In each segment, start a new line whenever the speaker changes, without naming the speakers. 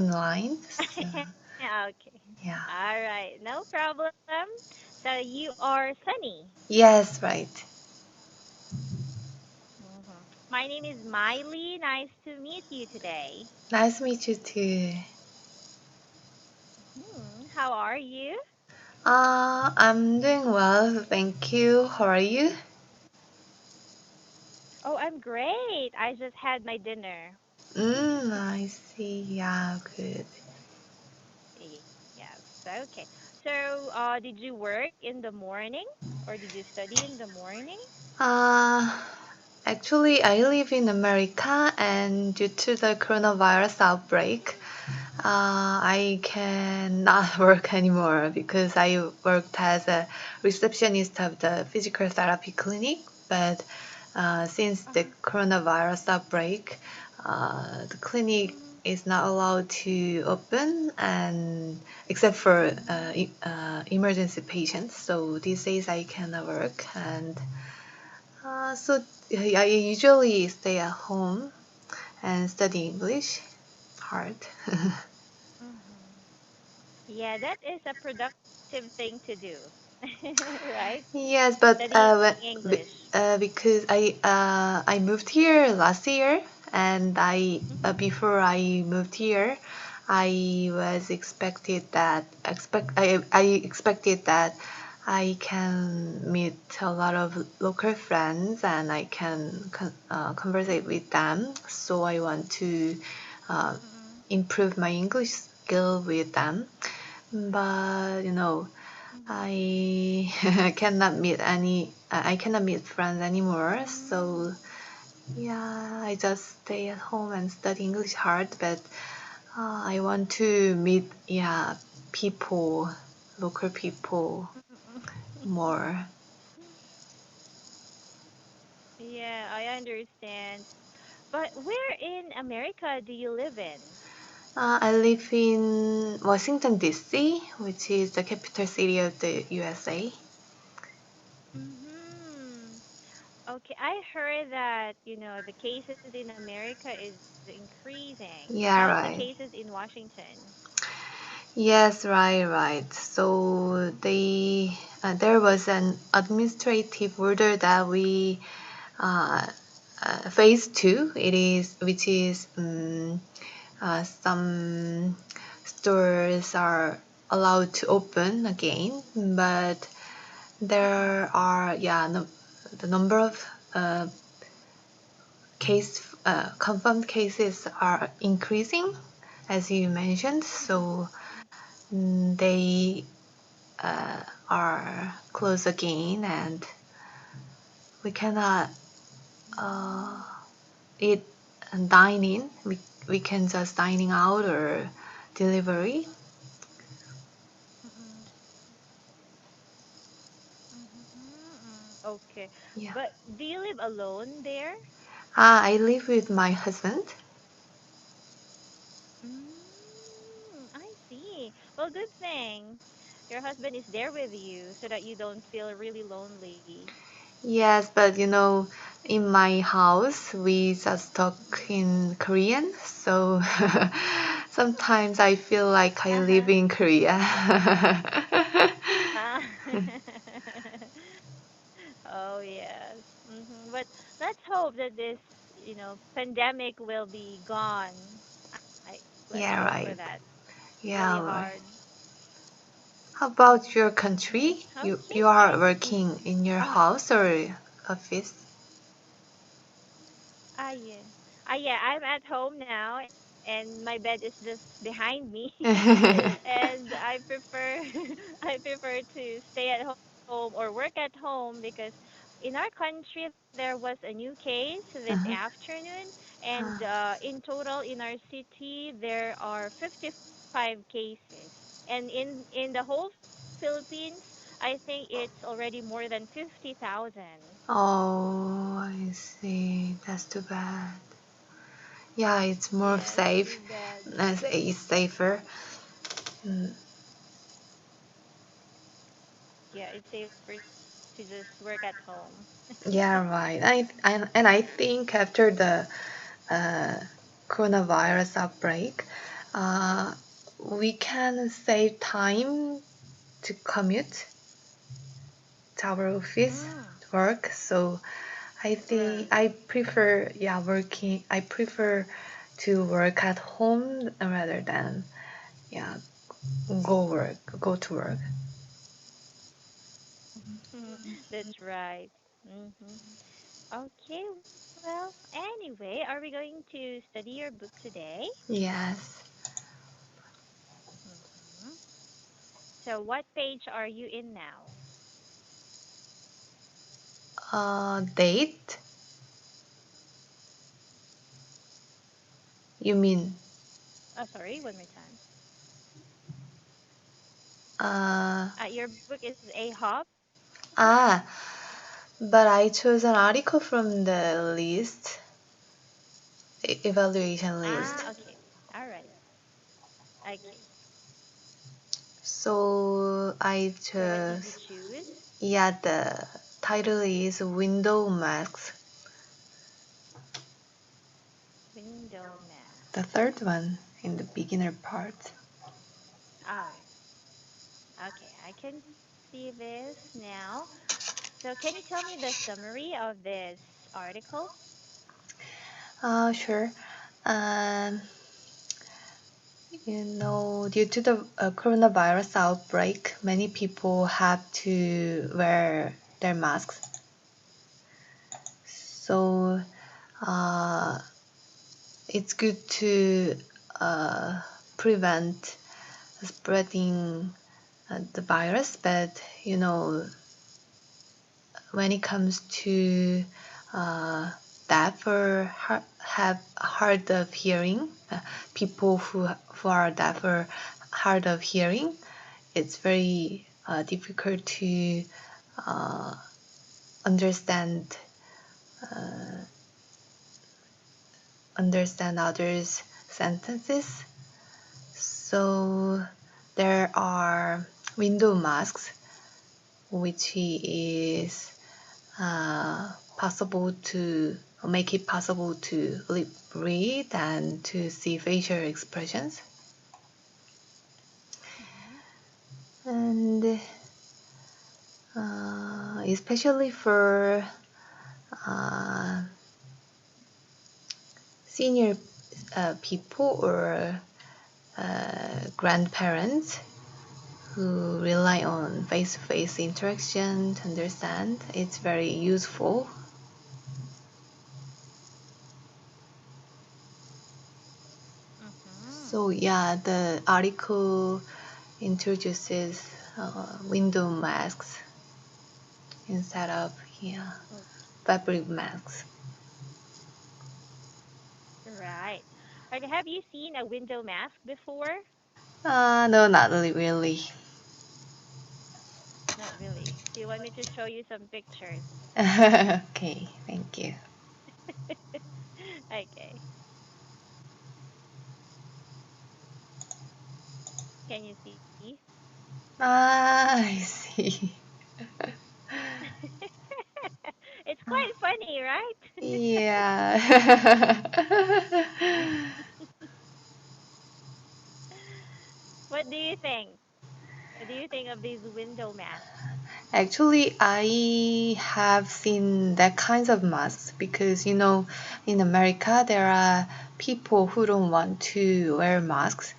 in line. So,
Okay.
yeah.
All right. No problem. So you are Sunny.
Yes, right.
My name is Miley. Nice to meet you today.
Nice to meet you too.
How are you?
I'm doing well, thank you. How are you?
Oh, I'm great. I just had my dinner.
I see. Yeah, good.
Yes. Okay. So, did you work in the morning or did you study in the morning?
Uh, Actually, I live in America, and due to the coronavirus outbreak, I cannot work anymore because I worked as a receptionist of the physical therapy clinic. But since the
Uh-huh.
coronavirus outbreak, the clinic
Mhm.
is not allowed to open, and except for emergency patients. So these days I cannot work, and I usually stay at home and study English hard.
Mhm. Yeah, that is a productive thing to do, right?
Yes, but
Studying English.
because I moved here last year, and
Mhm.
before I moved here, I expected that I can meet a lot of local friends and I can conversate with them. So I want to uh,
Mhm.
improve my English skill with them. But
Mhm.
I cannot meet I cannot meet friends anymore. So
Mm.
yeah, I just stay at home and study English hard. But I want to meet people, local people more.
Yeah, I understand. But where in America do you live in?
I live in Washington D.C., which is the capital city of the USA.
Mhm. Okay, I heard that, the cases in America is increasing.
Yeah,
How's the
right.
cases in Washington?
Yes, right. So there was an administrative order that we uh, phase two. Which is some stores are allowed to open again, but
Uh-huh.
there are no, the number of confirmed cases are increasing, as you mentioned. So they are closed again, and we cannot uh, eat and dine in. We can just dining out or delivery.
Mm-mm. Okay.
Yeah.
But do you live alone there?
I live with my husband.
I see. Well, good thing your husband is there with you so that you don't feel really lonely.
Yes, but in my house we just talk in Korean, so sometimes I feel like I live
Uh-huh.
in Korea.
Ah. Oh, yes. But let's hope that this, pandemic will be gone. I let's
Yeah,
hope for
right.
that. Really
Yeah, right.
hard.
How about your country?
Okay.
You are
Mm.
working in your
Uh,
house or office?
yeah. Yeah, I'm at home now and my bed is just behind me. And I prefer I prefer to stay at home or work at home because in our country there was a new case this
Uh-huh.
afternoon, and
Uh,
in total in our city there are 55 cases, and in the whole Philippines I think it's already more than 50,000.
oh, I see. That's too bad. Yeah, it's more
Yes,
safe.
too bad.
It's safer. Mm,
Yeah, it's safer to just work at home.
yeah, right. And I think after the uh, coronavirus outbreak, uh, we can save time to commute to our office
Mm,
work. So I think
right.
I prefer, I prefer to work at home rather than, yeah, go to work.
That's right. Mm-hmm. Okay, well, anyway, are we going to study your book today?
Yes.
Mm-hmm. So, what page are you in now?
Date? You mean,
Oh, sorry, one more time.
uh,
Your book is A Hop.
ah, but I chose an article from the list, evaluation list.
Ah, okay. All right. Okay.
So I
So, what did you
chose,
choose?
yeah, the title is Window Masks,
Window mask.
the third one in the beginner part.
All right. Okay, I can see this now. So, can you tell me the summary of this article?
Sure. Um, due to the coronavirus outbreak, many people have to wear their masks. So uh, it's good to uh, prevent spreading the virus, but when it comes to uh, deaf or have hard of hearing, people who are deaf or hard of hearing, it's very difficult to uh, understand uh, understand others' sentences. So there are window masks, which is possible to make it possible to read and to see facial expressions.
Mm-hmm.
And especially for uh, senior people or grandparents who rely on face-to-face interaction to understand, it's very useful.
Mm-hmm.
So yeah, the article introduces window masks instead of, yeah, fabric masks.
Right. Okay, have you seen a window mask before?
No, not really.
Not really. Do you want me to show you some pictures?
Okay, thank you.
Okay. Can you see?
I see.
It's quite funny, right?
Yeah.
What do you think? What do you think of these window masks?
Actually, I have seen that kinds of masks because, in America, there are people who don't want to wear masks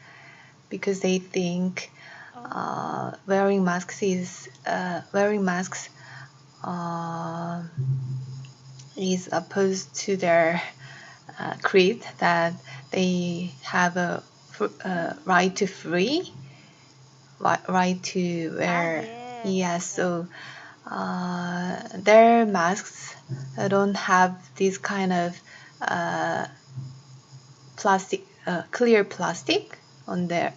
because they think
Oh.
wearing masks uh, is opposed to their creed that they have a right to free, right to
Ah,
wear.
yes.
Yeah, so their masks don't have this kind of uh, clear plastic on their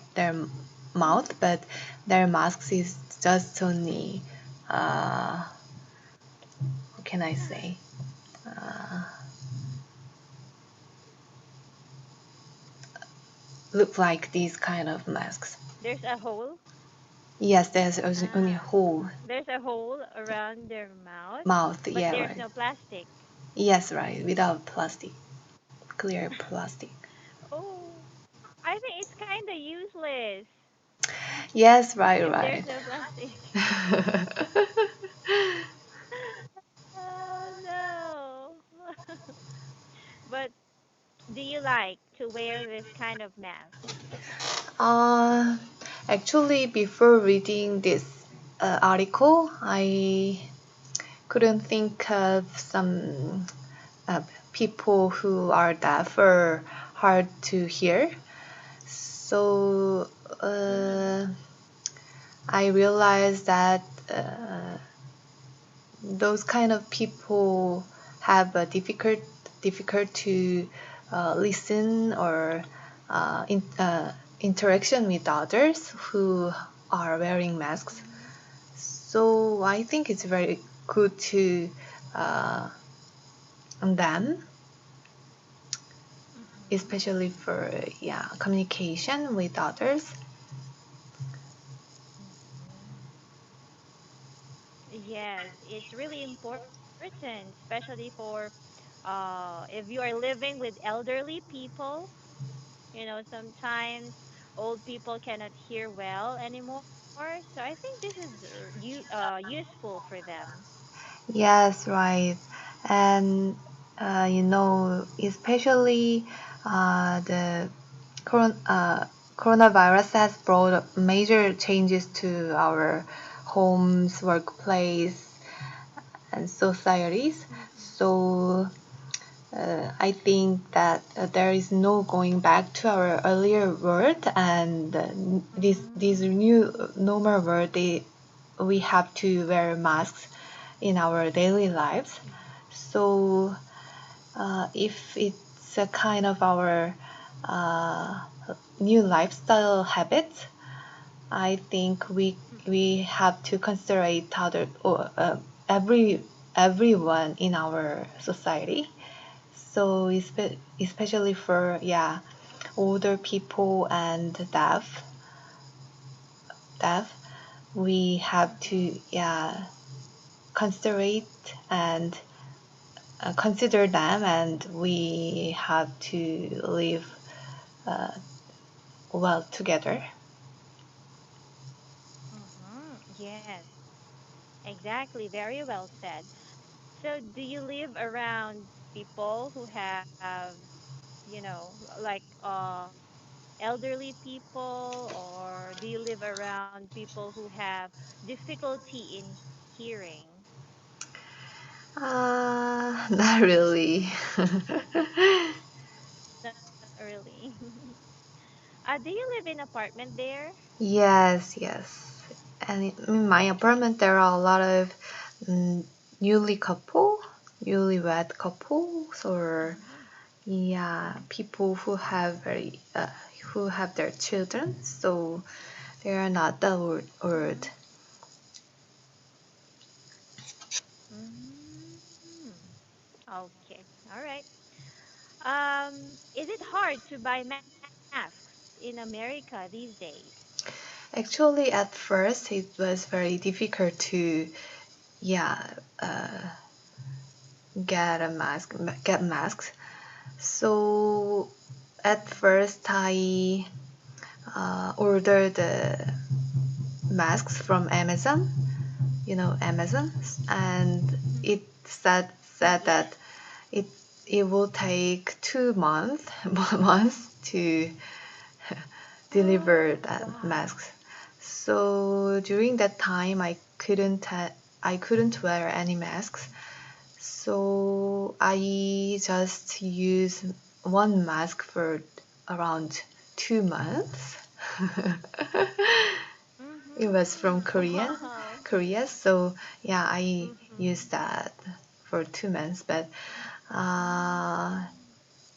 mouth, but their masks is just only, what can I say? Uh, look like these kind of masks.
There's a hole.
Yes, there's only a
Ah,
whole
there's a hole around their mouth,
mouth.
but
Yeah,
there's
right.
no plastic.
Yes, right. Without plastic, clear plastic.
Oh. I think it's kind of useless
Yes, right,
if there's
right.
no plastic. Oh no. But do you like to wear this kind of mask?
uh, Actually, before reading this article, I couldn't think of some people who are deaf or hard to hear. So uh,
Mm-hmm.
I realized that those kind of people have a difficult to listen or interaction with others who are wearing masks. So I think it's very good to uh, them,
Mm-hmm.
especially for communication with others.
Mm-hmm. Yes, it's really important, especially for if you are living with elderly people. Sometimes old people cannot hear well anymore. So I think this is useful for them.
Yes, right. And especially the coronavirus has brought major changes to our homes, workplace, and societies. So I think that there is no going back to our earlier world, and this
Mm-hmm.
new normal world, we have to wear masks in our daily lives. So if it's a kind of our uh, new lifestyle habits, I think we have to consider other or everyone in our society. So especially for older people and deaf, we have to consider and consider them, and we have to live uh, well together.
Mm-hmm. Yes, exactly. Very well said. So, do you live around people who have, like elderly people, or do you live around people who have difficulty in hearing?
Not really.
Not really. Do you live in apartment there?
Yes, yes. And in my apartment, there are a lot of mm, newly couple, newlywed couples, or
Mm-hmm.
people who have their children. So they are not that old.
Mm-hmm. Mm-hmm. Okay. All right. Is it hard to buy masks in America these days?
Actually, at first, it was very difficult to yeah uh, get masks. So at first, I ordered the masks from Amazon, Amazon, and
Mm-hmm.
it said that it it will take 2 months months to deliver
Oh,
that
wow.
masks. So during that time, I couldn't wear any masks. So I just use one mask for around 2 months. It was from
Mm-hmm. Wow.
Korea. So I
Mm-hmm.
used that for 2 months. But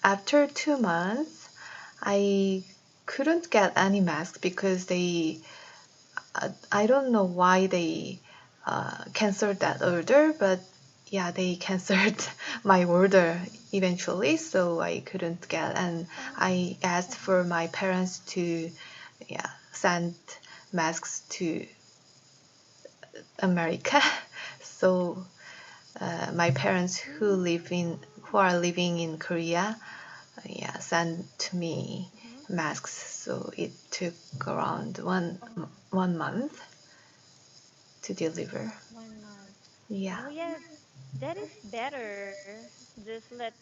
after 2 months, I couldn't get any mask because I don't know why they canceled that order, but they canceled my order eventually, so I couldn't get. And I asked for my parents to send masks to America. So my parents who are living in Korea, sent to me masks, so it took around
Oh,
1 month to deliver.
1 month.
Yeah.
Oh yeah, that is better. Just let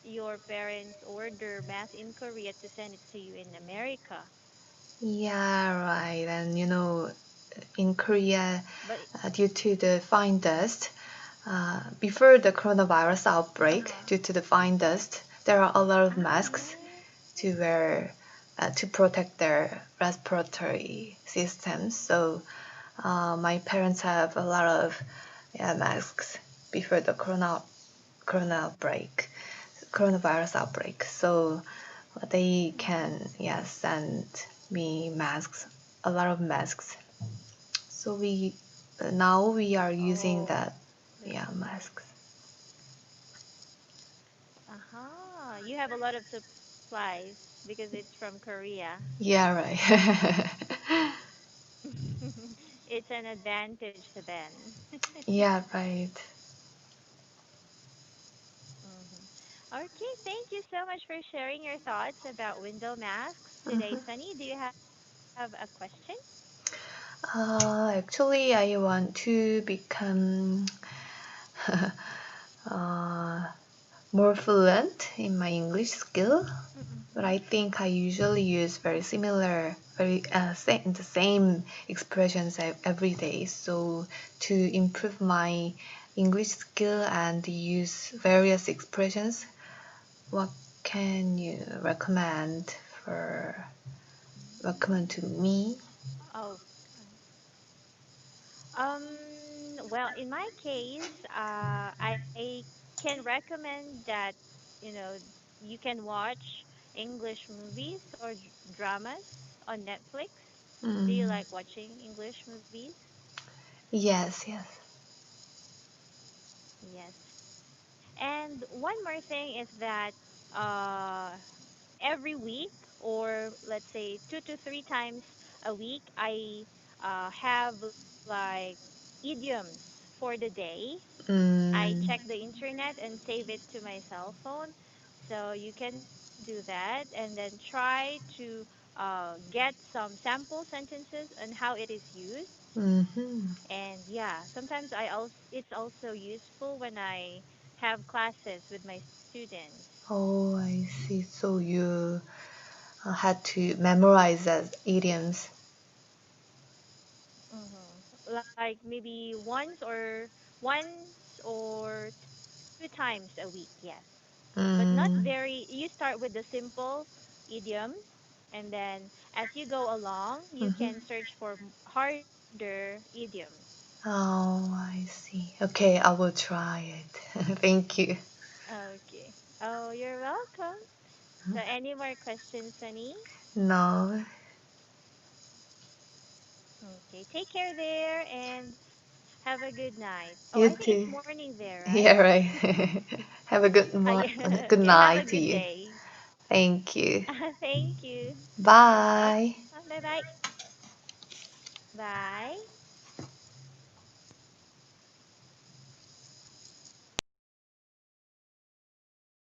your parents order mask in Korea to send it to you in America.
Yeah, right. And in Korea,
But
due to the fine dust, before the coronavirus outbreak,
uh-huh.
due to the fine dust, there are a lot of masks
Ah,
to wear to protect their respiratory systems. So my parents have a lot of masks before the coronavirus outbreak. So they can send me masks, a lot of masks. So we now we are using
oh,
that
that's nice.
masks.
Uh-huh. You have a lot of supplies because it's from Korea.
Yeah, right.
It's an advantage then.
Yeah, right.
hmm Okay, thank you so much for sharing your thoughts about window masks today,
Mhm.
Sunny. Do you have a question?
Actually, I want to become uh, more fluent in my English skill, but I
Mm-hmm.
think I usually use very similar, the same expressions every day. So to improve my English skill and use various expressions, what can you for recommend to me?
Oh, well, in my case, I can recommend that, you know, you can watch English movies or dramas on Netflix. Do you
Mm,
like watching English movies?
yes, yes.
Yes. And one more thing is that uh, every week, or let's say 2 to 3 times a week, I have like idioms for the day. I
Mm,
check the internet and save it to my cell phone. So you can do that and then try to get some sample sentences and how it is used.
mm-hmm.
And yeah, sometimes I also it's also useful when I have classes with my students.
Oh, I see. So you had to memorize as idioms.
Like maybe once or 2 times a week, yes. But not
Mm,
very. You start with the simple idioms, and then as you go along, you
mm-hmm.
can search for harder idioms.
Oh, I see. Okay, I will try it. Thank you.
Okay. Oh, you're welcome. So, any more questions, Sunny?
No,
Okay. Take care there and have a good night. Oh,
you
I think it's
too.
morning there, right?
Yeah, right. Have a
Yeah.
good
Okay. Have a
night to
good
you.
day.
Thank you.
Thank you.
Bye.
Bye bye. Bye.